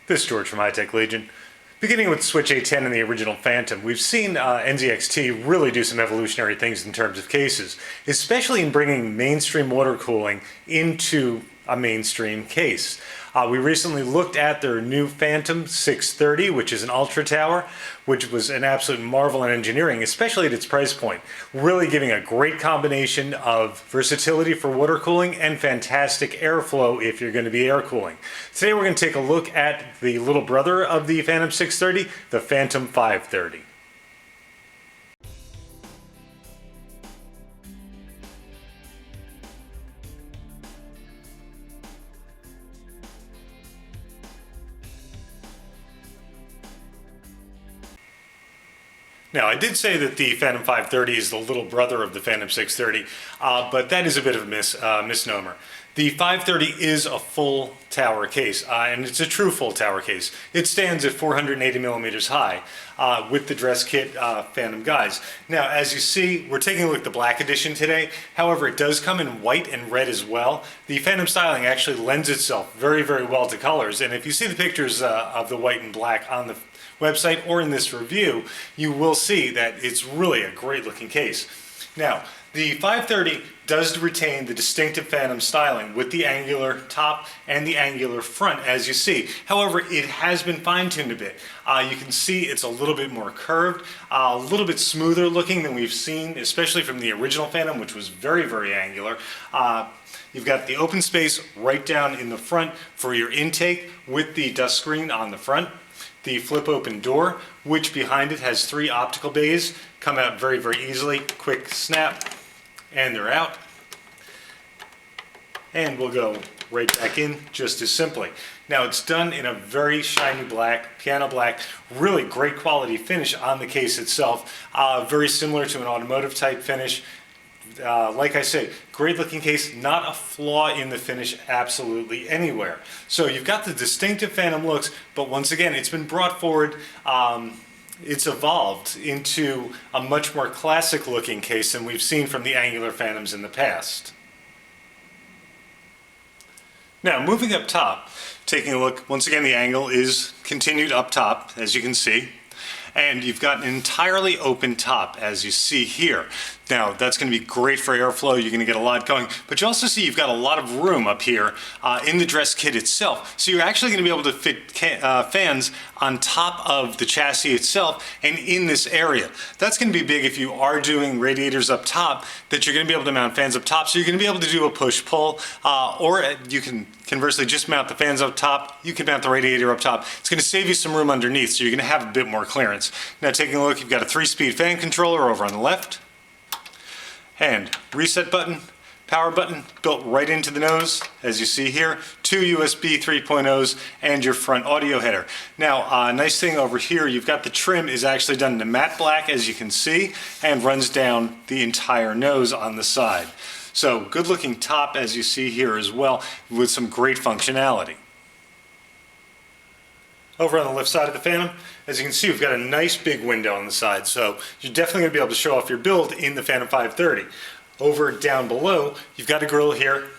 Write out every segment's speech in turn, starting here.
This is George from High Tech Legion. Beginning with Switch A10 and the original Phantom, we've seen NZXT really do some evolutionary things in terms of cases, especially in bringing mainstream water cooling into a mainstream case. We recently looked at their new Phantom 630, which is an ultra tower, which was an absolute marvel in engineering, especially at its price point, really giving a great combination of versatility for water cooling and fantastic airflow if you're going to be air cooling. Today we're going to take a look at the little brother of the Phantom 630, the Phantom 530. Now, I did say that the Phantom 530 is the little brother of the Phantom 630, but that is a bit of a misnomer. The 530 is a full tower case, and it's a true full tower case. It stands at 480 millimeters high with the dress kit Phantom guys. Now, as you see, we're taking a look at the black edition today. However, it does come in white and red as well. The Phantom styling actually lends itself very, very well to colors, and if you see the pictures of the white and black on the website or in this review, you will see that it's really a great looking case. Now, the 530 does retain the distinctive Phantom styling with the angular top and the angular front, as you see. However, it has been fine-tuned a bit. You can see it's a little bit more curved, a little bit smoother looking than we've seen, especially from the original Phantom, which was very, very angular. You've got the open space right down in the front for your intake with the dust screen on the front. The flip open door, which behind it has 3 optical bays, come out very, very easily. Quick snap, and they're out. And we'll go right back in just as simply. Now, it's done in a very shiny black, piano black, really great quality finish on the case itself. Very similar to an automotive type finish. Like I say, great looking case, not a flaw in the finish absolutely anywhere. So you've got the distinctive Phantom looks, but once again, it's been brought forward, it's evolved into a much more classic looking case than we've seen from the angular Phantoms in the past. Now, moving up top, taking a look, once again, the angle is continued up top, as you can see. And you've got an entirely open top, as you see here. Now, that's going to be great for airflow. You're going to get a lot going. But you also see you've got a lot of room up here in the dress kit itself. So you're actually going to be able to fit fans on top of the chassis itself and in this area. That's going to be big if you are doing radiators up top, that you're going to be able to mount fans up top. So you're going to be able to do a push-pull, or you can conversely just mount the fans up top. You can mount the radiator up top. It's going to save you some room underneath, so you're going to have a bit more clearance. Now, taking a look, you've got a 3-speed fan controller over on the left. And reset button, power button built right into the nose, as you see here. 2 USB 3.0s and your front audio header. Now, nice thing over here, you've got the trim is actually done in matte black, as you can see, and runs down the entire nose on the side. So, good looking top, as you see here as well, with some great functionality. Over on the left side of the Phantom, as you can see, we've got a nice big window on the side, so you're definitely going to be able to show off your build in the Phantom 530. Over down below, you've got a grill here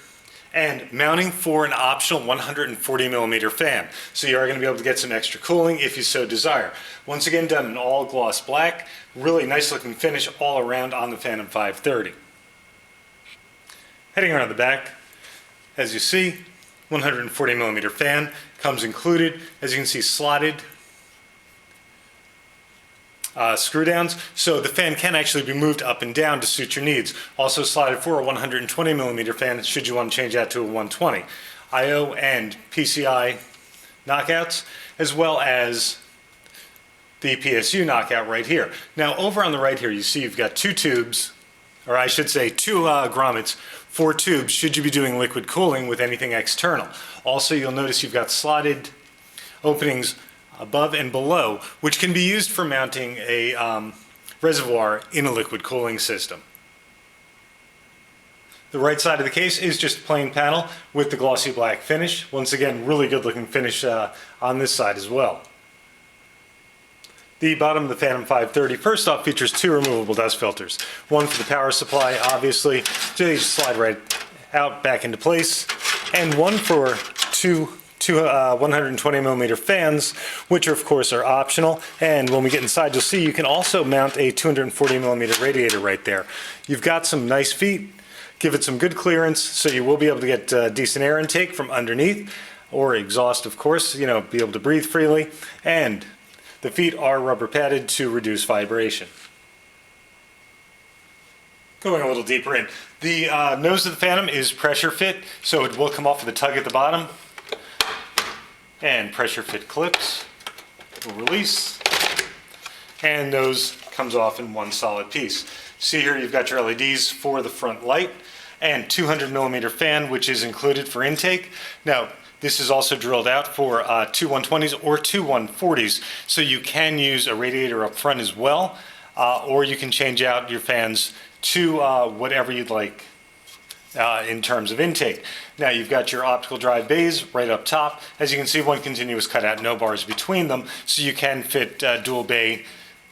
and mounting for an optional 140 millimeter fan. So you are going to be able to get some extra cooling if you so desire. Once again, done in all gloss black, really nice looking finish all around on the Phantom 530. Heading around the back, as you see, 140 millimeter fan comes included. As you can see, slotted screw downs, so the fan can actually be moved up and down to suit your needs. Also slotted for a 120 millimeter fan should you want to change that to a 120. I/O and PCI knockouts, as well as the PSU knockout right here. Now, over on the right here, you see you've got 2 tubes, or I should say 2 grommets, 4 tubes should you be doing liquid cooling with anything external. Also, you'll notice you've got slotted openings above and below, which can be used for mounting a reservoir in a liquid cooling system. The right side of the case is just a plain panel with the glossy black finish. Once again, really good looking finish on this side as well. The bottom of the Phantom 530 first off features 2 removable dust filters. One for the power supply, obviously, so they just slide right out back into place, and one for 2 two 120 millimeter fans, which of course are optional. And when we get inside, you'll see you can also mount a 240 millimeter radiator right there. You've got some nice feet. Give it some good clearance, so you will be able to get decent air intake from underneath, or exhaust, of course, be able to breathe freely. And the feet are rubber padded to reduce vibration. Going a little deeper in, the nose of the Phantom is pressure fit, so it will come off with a tug at the bottom. And pressure fit clips will release. And nose comes off in one solid piece. See here, you've got your LEDs for the front light and 200 millimeter fan, which is included for intake. Now, this is also drilled out for two 120s or two 140s, so you can use a radiator up front as well, or you can change out your fans to whatever you'd like in terms of intake. Now, you've got your optical drive bays right up top. As you can see, one continuous cutout, no bars between them, so you can fit dual bay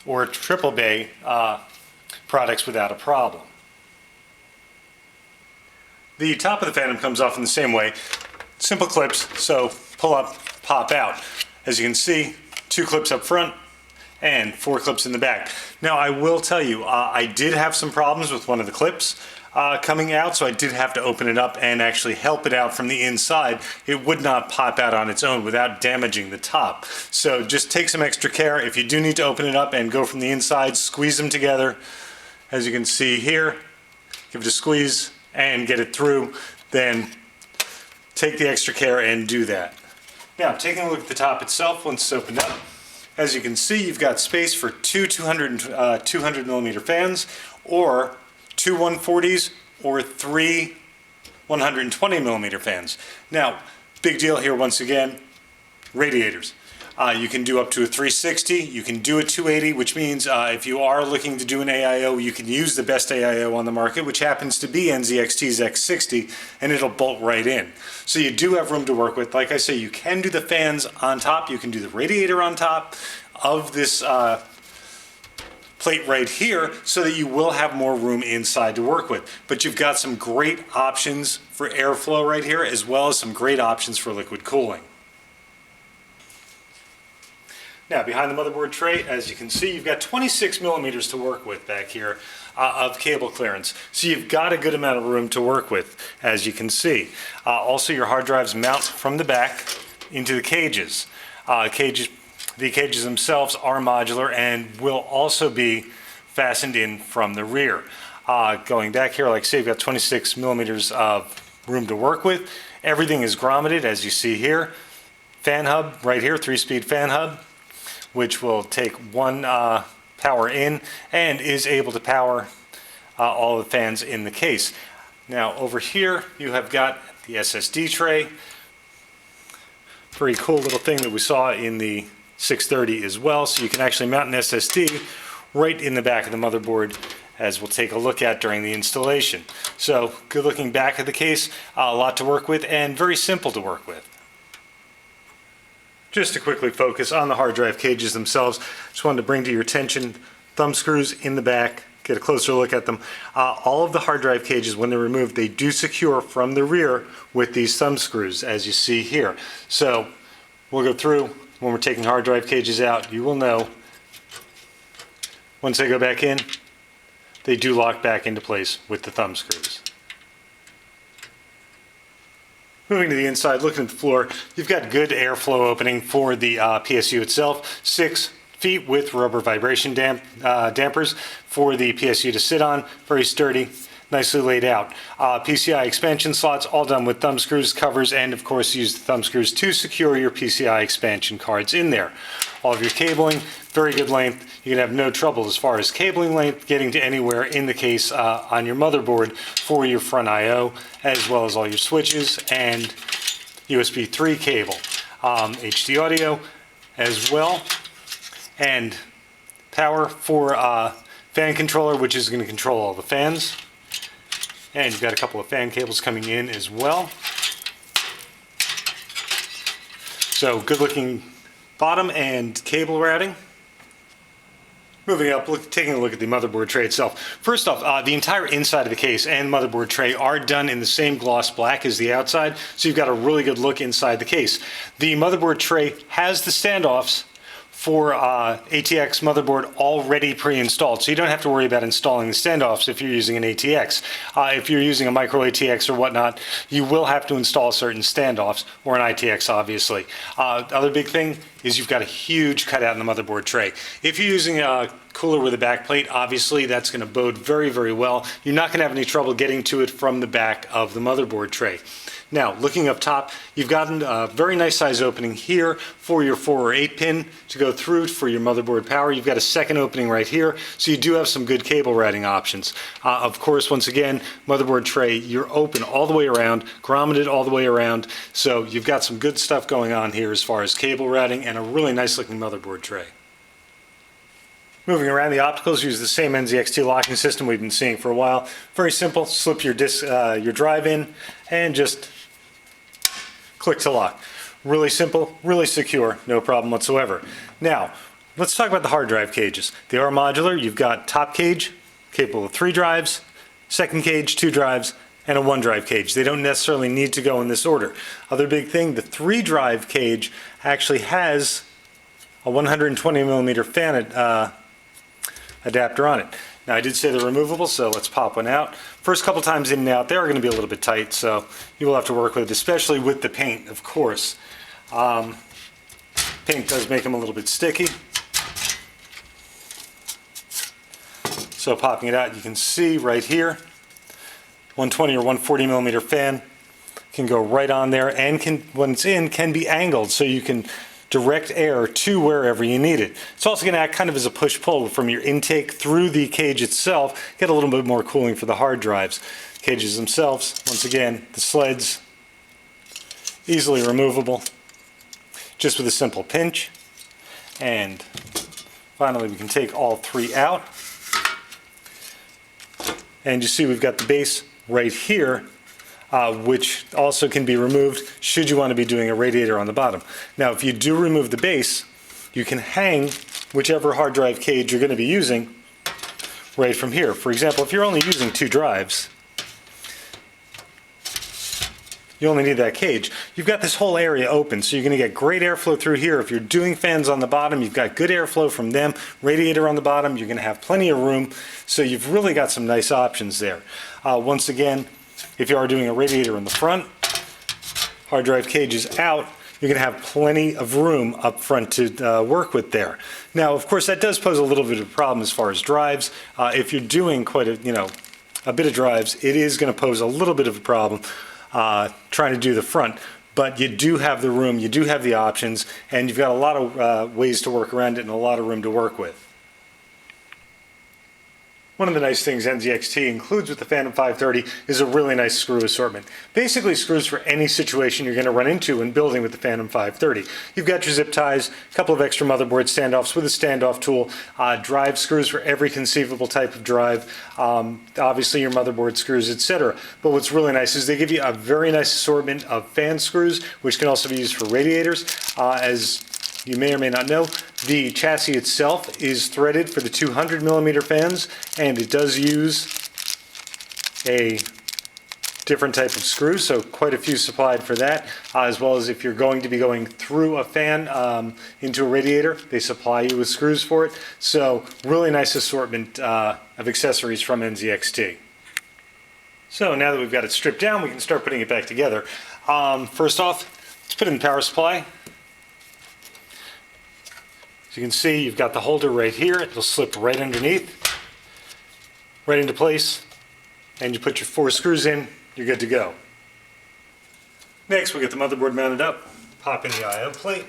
or triple bay products without a problem. The top of the Phantom comes off in the same way. Simple clips, so pull up, pop out. As you can see, 2 clips up front and 4 clips in the back. Now, I will tell you, I did have some problems with one of the clips coming out, so I did have to open it up and actually help it out from the inside. It would not pop out on its own without damaging the top. So just take some extra care. If you do need to open it up and go from the inside, squeeze them together. As you can see here, give it a squeeze and get it through, then take the extra care and do that. Now, taking a look at the top itself, once it's opened up, as you can see, you've got space for two 200 millimeter fans, or 2 140s, or 3 120 millimeter fans. Now, big deal here once again, radiators. You can do up to a 360, you can do a 280, which means if you are looking to do an AIO, you can use the best AIO on the market, which happens to be NZXT's X60, and it'll bolt right in. So you do have room to work with. Like I say, you can do the fans on top, you can do the radiator on top of this plate right here, so that you will have more room inside to work with. But you've got some great options for airflow right here, as well as some great options for liquid cooling. Now, behind the motherboard tray, as you can see, you've got 26 millimeters to work with back here of cable clearance. So you've got a good amount of room to work with, as you can see. Also, your hard drives mount from the back into the cages. The cages themselves are modular and will also be fastened in from the rear. Going back here, like I say, you've got 26 millimeters of room to work with. Everything is grommeted, as you see here. Fan hub right here, 3-speed fan hub, which will take one power in and is able to power all the fans in the case. Now, over here, you have got the SSD tray. Very cool little thing that we saw in the 630 as well. So you can actually mount an SSD right in the back of the motherboard, as we'll take a look at during the installation. So good looking back of the case, a lot to work with and very simple to work with. Just to quickly focus on the hard drive cages themselves, just wanted to bring to your attention thumb screws in the back, get a closer look at them. All of the hard drive cages, when they're removed, they do secure from the rear with these thumb screws, as you see here. So we'll go through, when we're taking hard drive cages out, you will know once they go back in, they do lock back into place with the thumb screws. Moving to the inside, looking at the floor, you've got good airflow opening for the PSU itself. 6 feet with rubber vibration dampers for the PSU to sit on. Very sturdy, nicely laid out. PCI expansion slots, all done with thumb screws, covers, and of course use the thumb screws to secure your PCI expansion cards in there. All of your cabling, very good length. You can have no trouble as far as cabling length getting to anywhere in the case on your motherboard for your front I/O, as well as all your switches and USB 3 cable. HD audio as well, and power for fan controller, which is going to control all the fans. And you've got a couple of fan cables coming in as well. So good looking bottom and cable routing. Moving up, taking a look at the motherboard tray itself. First off, the entire inside of the case and motherboard tray are done in the same gloss black as the outside, so you've got a really good look inside the case. The motherboard tray has the standoffs for ATX motherboard already pre-installed, so you don't have to worry about installing the standoffs if you're using an ATX. If you're using a micro ATX or whatnot, you will have to install certain standoffs, or an ITX obviously. The other big thing is you've got a huge cutout in the motherboard tray. If you're using a cooler with a back plate, obviously that's going to bode very, very well. You're not going to have any trouble getting to it from the back of the motherboard tray. Now, looking up top, you've gotten a very nice size opening here for your 4 or 8 pin to go through for your motherboard power. You've got a second opening right here, so you do have some good cable routing options. Of course, once again, motherboard tray, you're open all the way around, grommeted all the way around, so you've got some good stuff going on here as far as cable routing and a really nice looking motherboard tray. Moving around, the opticals use the same NZXT locking system we've been seeing for a while. Very simple, slip your drive in and just click to lock. Really simple, really secure, no problem whatsoever. Now, let's talk about the hard drive cages. They are modular. You've got top cage, capable of 3 drives, second cage, 2 drives, and a 1 drive cage. They don't necessarily need to go in this order. Other big thing, the 3 drive cage actually has a 120 millimeter fan adapter on it. Now I did say they're removable, so let's pop one out. First couple times in and out, they are going to be a little bit tight, so you will have to work with it, especially with the paint, of course. Paint does make them a little bit sticky. So popping it out, you can see right here, 120 or 140 millimeter fan can go right on there, and when it's in, can be angled, so you can direct air to wherever you need it. It's also going to act kind of as a push-pull from your intake through the cage itself, get a little bit more cooling for the hard drives. Cages themselves, once again, the sleds, easily removable, just with a simple pinch. And finally, we can take all 3 out. And you see we've got the base right here, which also can be removed should you want to be doing a radiator on the bottom. Now, if you do remove the base, you can hang whichever hard drive cage you're going to be using right from here. For example, if you're only using 2 drives, you only need that cage. You've got this whole area open, so you're going to get great airflow through here. If you're doing fans on the bottom, you've got good airflow from them. Radiator on the bottom, you're going to have plenty of room, so you've really got some nice options there. Once again, if you are doing a radiator in the front, hard drive cage is out, you're going to have plenty of room up front to work with there. Now, of course, that does pose a little bit of a problem as far as drives. If you're doing quite a bit of drives, it is going to pose a little bit of a problem trying to do the front. But you do have the room, you do have the options, and you've got a lot of ways to work around it and a lot of room to work with. One of the nice things NZXT includes with the Phantom 530 is a really nice screw assortment. Basically screws for any situation you're going to run into when building with the Phantom 530. You've got your zip ties, a couple of extra motherboard standoffs with a standoff tool, drive screws for every conceivable type of drive, obviously your motherboard screws, etc. But what's really nice is they give you a very nice assortment of fan screws, which can also be used for radiators. As you may or may not know, the chassis itself is threaded for the 200 millimeter fans, and it does use a different type of screw, so quite a few supplied for that, as well as if you're going to be going through a fan into a radiator, they supply you with screws for it. So really nice assortment of accessories from NZXT. So now that we've got it stripped down, we can start putting it back together. First off, let's put in the power supply. As you can see, you've got the holder right here. It'll slip right underneath, right into place, and you put your 4 screws in, you're good to go. Next, we'll get the motherboard mounted up, pop in the I/O plate,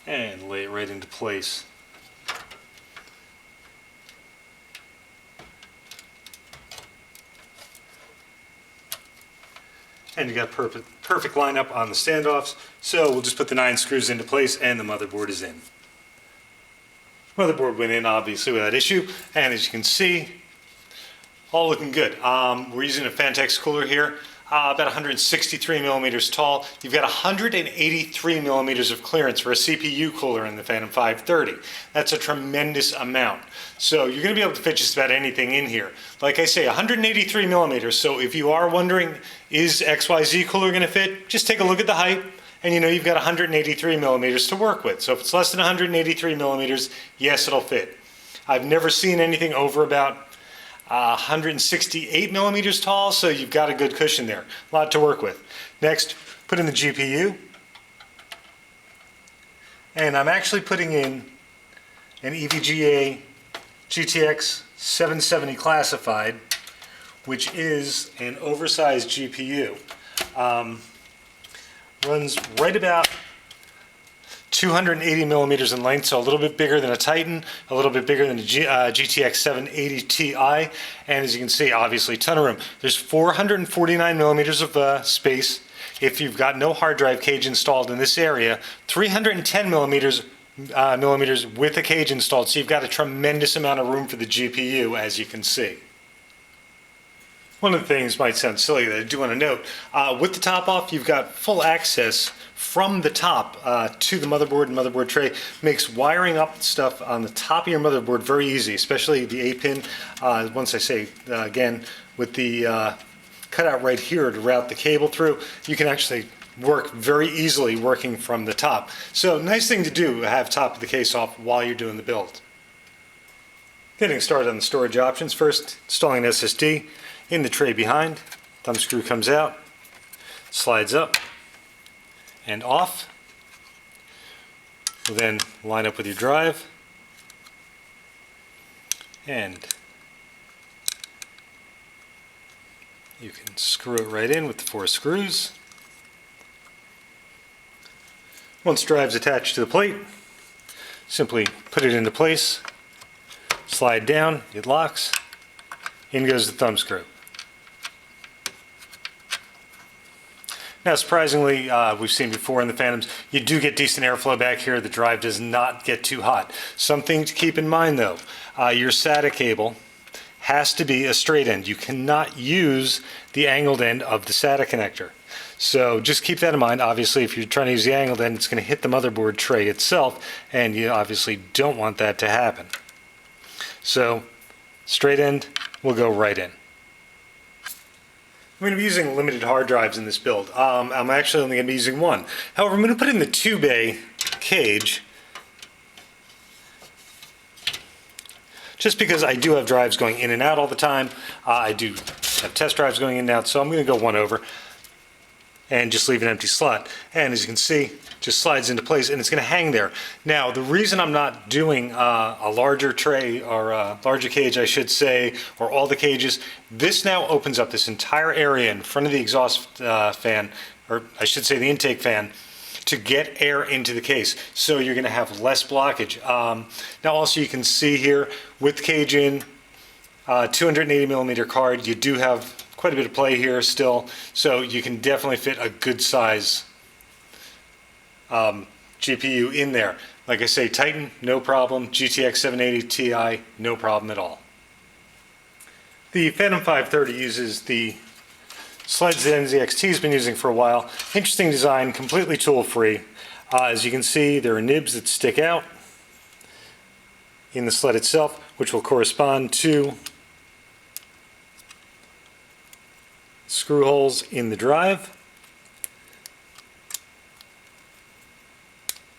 and lay it right into place. And you got perfect lineup on the standoffs, so we'll just put the 9 screws into place and the motherboard is in. Motherboard went in obviously without issue, and as you can see, All looking good. We're using a Fantex cooler here, about 163 millimeters tall. You've got 183 millimeters of clearance for a CPU cooler in the Phantom 530. That's a tremendous amount. So you're going to be able to fit just about anything in here. Like I say, 183 millimeters. So if you are wondering, is XYZ cooler going to fit? Just take a look at the height, and you know you've got 183 millimeters to work with. So if it's less than 183 millimeters, yes, it'll fit. I've never seen anything over about 168 millimeters tall, so you've got a good cushion there. A lot to work with. Next, put in the GPU. And I'm actually putting in an EVGA GTX 770 classified, which is an oversized GPU. Runs right about 280 millimeters in length, so a little bit bigger than a Titan, a little bit bigger than a GTX 780 Ti, and as you can see, obviously, ton of room. There's 449 millimeters of space. If you've got no hard drive cage installed in this area, 310 millimeters with a cage installed, so you've got a tremendous amount of room for the GPU, as you can see. One of the things might sound silly that I do want to note, with the top off, you've got full access from the top to the motherboard and motherboard tray. Makes wiring up stuff on the top of your motherboard very easy, especially the A-pin. Once I say, again, with the cutout right here to route the cable through, you can actually work very easily working from the top. So nice thing to do, have top of the case off while you're doing the build. Getting started on the storage options. First, installing an SSD in the tray behind. Thumb screw comes out, slides up and off. We'll then line up with your drive, and you can screw it right in with the 4 screws. Once drive's attached to the plate, simply put it into place, slide down, it locks, in goes the thumb screw. Now, surprisingly, we've seen before in the Phantoms, you do get decent airflow back here. The drive does not get too hot. Something to keep in mind, though, your SATA cable has to be a straight end. You cannot use the angled end of the SATA connector. So just keep that in mind. Obviously, if you're trying to use the angled end, it's going to hit the motherboard tray itself, and you obviously don't want that to happen. So straight end will go right in. I'm going to be using limited hard drives in this build. I'm actually only going to be using one. However, I'm going to put in the 2-bay cage just because I do have drives going in and out all the time. I do have test drives going in and out, so I'm going to go one over and just leave an empty slot. And as you can see, just slides into place and it's going to hang there. Now, the reason I'm not doing a larger tray, or a larger cage, I should say, or all the cages, this now opens up this entire area in front of the exhaust fan, or I should say the intake fan, to get air into the case. So you're going to have less blockage. Now also you can see here with the cage in, 280 millimeter card, you do have quite a bit of play here still, so you can definitely fit a good size GPU in there. Like I say, Titan, no problem. GTX 780 Ti, no problem at all. The Phantom 530 uses the sleds that NZXT has been using for a while. Interesting design, completely tool-free. As you can see, there are nibs that stick out in the sled itself, which will correspond to screw holes in the drive.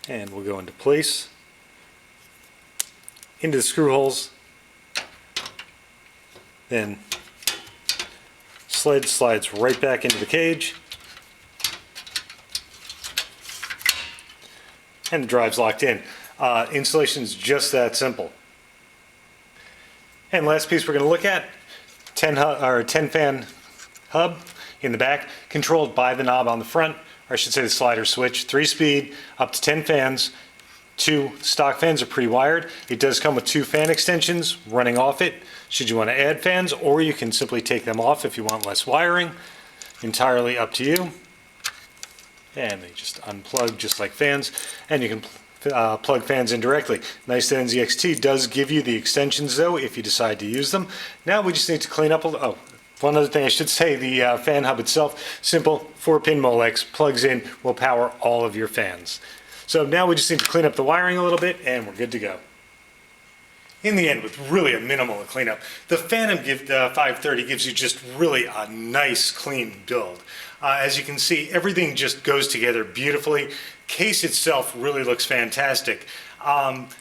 And we'll go into place, into the screw holes, then sled slides right back into the cage, and the drive's locked in. Installation is just that simple. And last piece we're going to look at, 10 fan hub in the back, controlled by the knob on the front, or I should say the slider switch. 3-speed, up to 10 fans. 2 stock fans are pre-wired. It does come with 2 fan extensions running off it, should you want to add fans, or you can simply take them off if you want less wiring. Entirely up to you. And they just unplug just like fans, and you can plug fans in directly. Nice that NZXT does give you the extensions though if you decide to use them. Now we just need to clean up one other thing I should say, the fan hub itself, simple 4-pin Molex, plugs in, will power all of your fans. So now we just need to clean up the wiring a little bit and we're good to go. In the end, with really a minimal cleanup, the Phantom 530 gives you just really a nice clean build. As you can see, everything just goes together beautifully. Case itself really looks fantastic.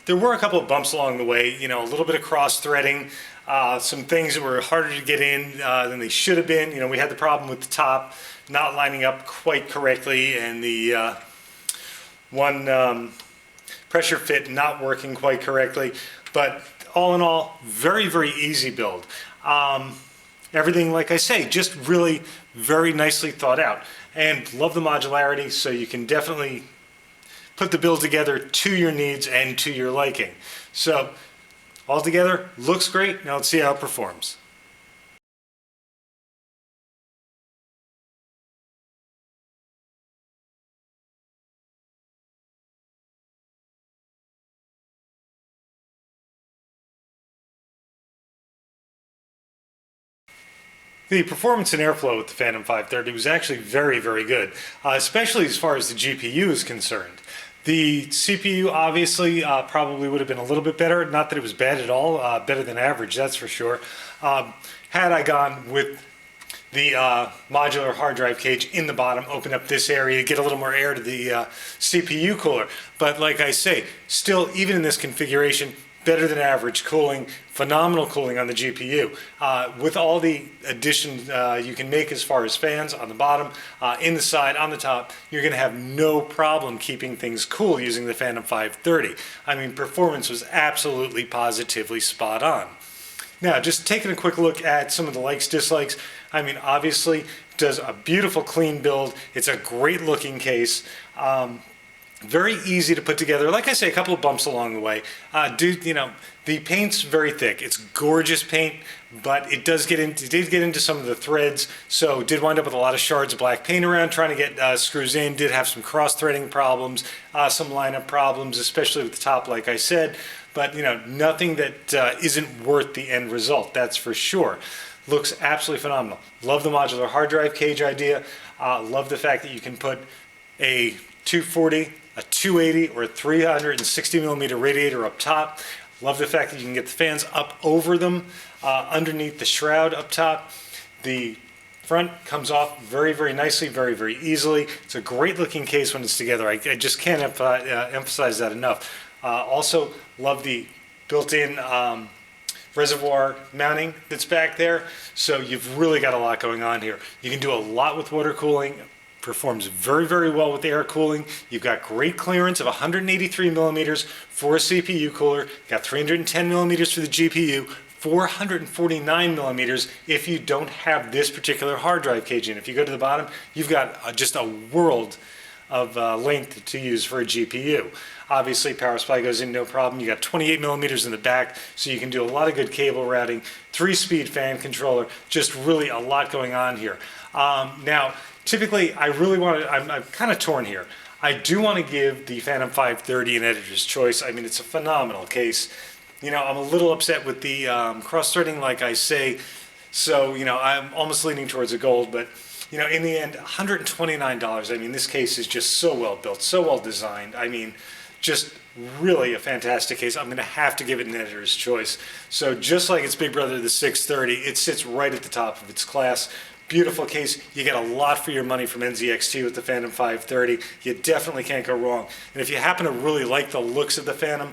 There were a couple of bumps along the way, you know, a little bit of cross-threading, some things that were harder to get in than they should have been. You know, we had the problem with the top not lining up quite correctly and the one pressure fit not working quite correctly. But all in all, very, very easy build. Everything, like I say, just really very nicely thought out. And love the modularity, so you can definitely put the build together to your needs and to your liking. So, altogether, looks great. Now let's see how it performs. The performance and airflow with the Phantom 530 was actually very, very good, especially as far as the GPU is concerned. The CPU obviously probably would have been a little bit better, not that it was bad at all, better than average, that's for sure. Had I gone with the modular hard drive cage in the bottom, open up this area, get a little more air to the CPU cooler. But like I say, still, even in this configuration, better than average cooling, phenomenal cooling on the GPU. With all the additions you can make as far as fans on the bottom, in the side, on the top, you're going to have no problem keeping things cool using the Phantom 530. I mean, performance was absolutely positively spot on. Now, just taking a quick look at some of the likes, dislikes. I mean, obviously, does a beautiful clean build. It's a great looking case. Very easy to put together. Like I say, a couple of bumps along the way. You know, the paint's very thick. It's gorgeous paint, but it did get into some of the threads, so did wind up with a lot of shards of black paint around trying to get screws in. Did have some cross-threading problems, some lineup problems, especially with the top, like I said. But you know, nothing that isn't worth the end result. That's for sure. Looks absolutely phenomenal. Love the modular hard drive cage idea. Love the fact that you can put a 240, a 280, or a 360 millimeter radiator up top. Love the fact that you can get the fans up over them, underneath the shroud up top. The front comes off very, very nicely, very, very easily. It's a great looking case when it's together. I just can't emphasize that enough. Also, love the built-in reservoir mounting that's back there. So you've really got a lot going on here. You can do a lot with water cooling. Performs very, very well with air cooling. You've got great clearance of 183 millimeters for a CPU cooler. You've got 310 millimeters for the GPU, 449 millimeters if you don't have this particular hard drive cage in. If you go to the bottom, you've got just a world of length to use for a GPU. Obviously, power supply goes in no problem. You got 28 millimeters in the back, so you can do a lot of good cable routing. 3-speed fan controller, just really a lot going on here. Now, typically, I'm kind of torn here. I do want to give the Phantom 530 an editor's choice. I mean, it's a phenomenal case. You know, I'm a little upset with the cross-threading, like I say. So, you know, I'm almost leaning towards a gold, but, you know, in the end, $129. I mean, this case is just so well built, so well designed. I mean, just really a fantastic case. I'm going to have to give it an editor's choice. So just like its big brother, the 630, it sits right at the top of its class. Beautiful case. You get a lot for your money from NZXT with the Phantom 530. You definitely can't go wrong. And if you happen to really like the looks of the Phantom,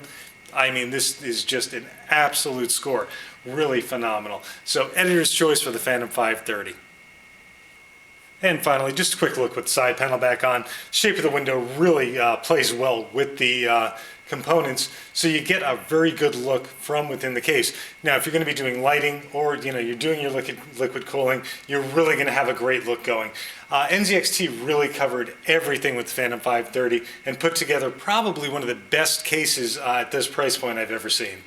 I mean, this is just an absolute score. Really phenomenal. So editor's choice for the Phantom 530. And finally, just a quick look with the side panel back on. Shape of the window really plays well with the components, so you get a very good look from within the case. Now, if you're going to be doing lighting or you're doing your liquid cooling, you're really going to have a great look going. NZXT really covered everything with the Phantom 530 and put together probably one of the best cases at this price point I've ever seen.